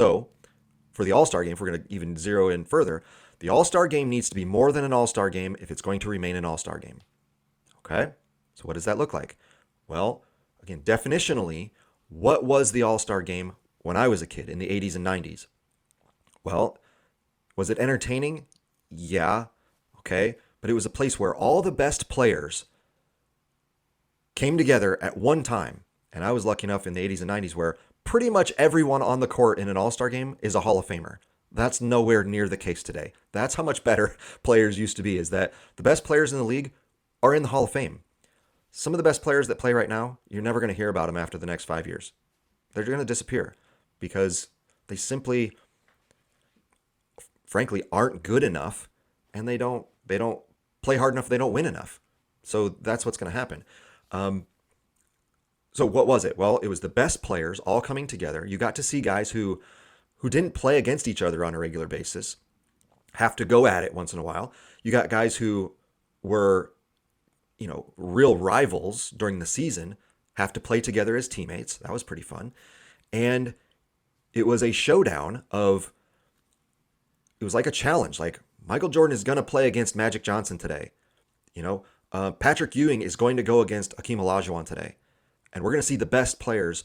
So for the All-Star game, if we're going to even zero in further, the All-Star game needs to be more than an All-Star game if it's going to remain an All-Star game. Okay? So what does that look like? Well, again, definitionally, what was the All-Star game when I was a kid in the 80s and 90s? Well, was it entertaining? Yeah. Okay. But it was a place where all the best players came together at one time. And I was lucky enough in the 80s and 90s where pretty much everyone on the court in an All-Star game is a Hall of Famer. That's nowhere near the case today. That's how much better players used to be, is that the best players in the league are in the Hall of Fame. Some of the best players that play right now, you're never going to hear about them after the next 5 years. They're going to disappear because they simply, frankly, aren't good enough, and they don't play hard enough. They don't win enough. So that's what's going to happen. So what was it? Well, it was the best players all coming together. You got to see guys who didn't play against each other on a regular basis have to go at it once in a while. You got guys who were, real rivals during the season have to play together as teammates. That was pretty fun. And it was a showdown of, it was like a challenge. Like Michael Jordan is going to play against Magic Johnson today. Patrick Ewing is going to go against Akeem Olajuwon today. And we're going to see the best players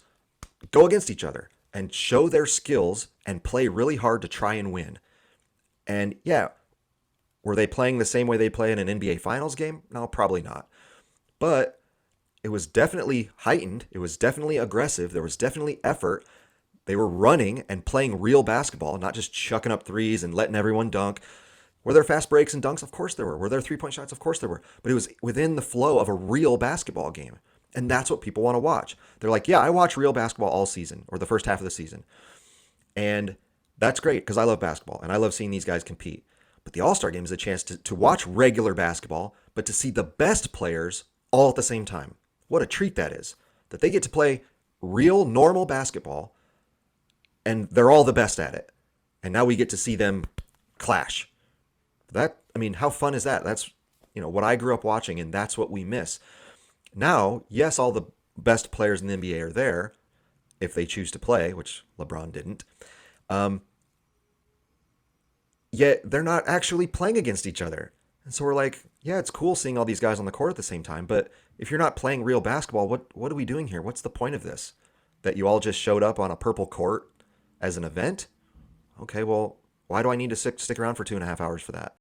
go against each other and show their skills and play really hard to try and win. And yeah, were they playing the same way they play in an NBA Finals game? No, probably not. But it was definitely heightened. It was definitely aggressive. There was definitely effort. They were running and playing real basketball, not just chucking up threes and letting everyone dunk. Were there fast breaks and dunks? Of course there were. Were there three-point shots? Of course there were. But it was within the flow of a real basketball game. And that's what people want to watch. They're like, yeah, I watch real basketball all season, or the first half of the season. And that's great because I love basketball and I love seeing these guys compete. But the All-Star game is a chance to watch regular basketball, but to see the best players all at the same time. What a treat that is. That they get to play real, normal basketball, and they're all the best at it. And now we get to see them clash. How fun is that? That's, what I grew up watching, and that's what we miss. Now, yes, all the best players in the NBA are there, if they choose to play, which LeBron didn't. Yet they're not actually playing against each other. And so we're like, yeah, it's cool seeing all these guys on the court at the same time, but if you're not playing real basketball, what are we doing here? What's the point of this? That you all just showed up on a purple court as an event? Okay, well, why do I need to stick around for 2.5 hours for that?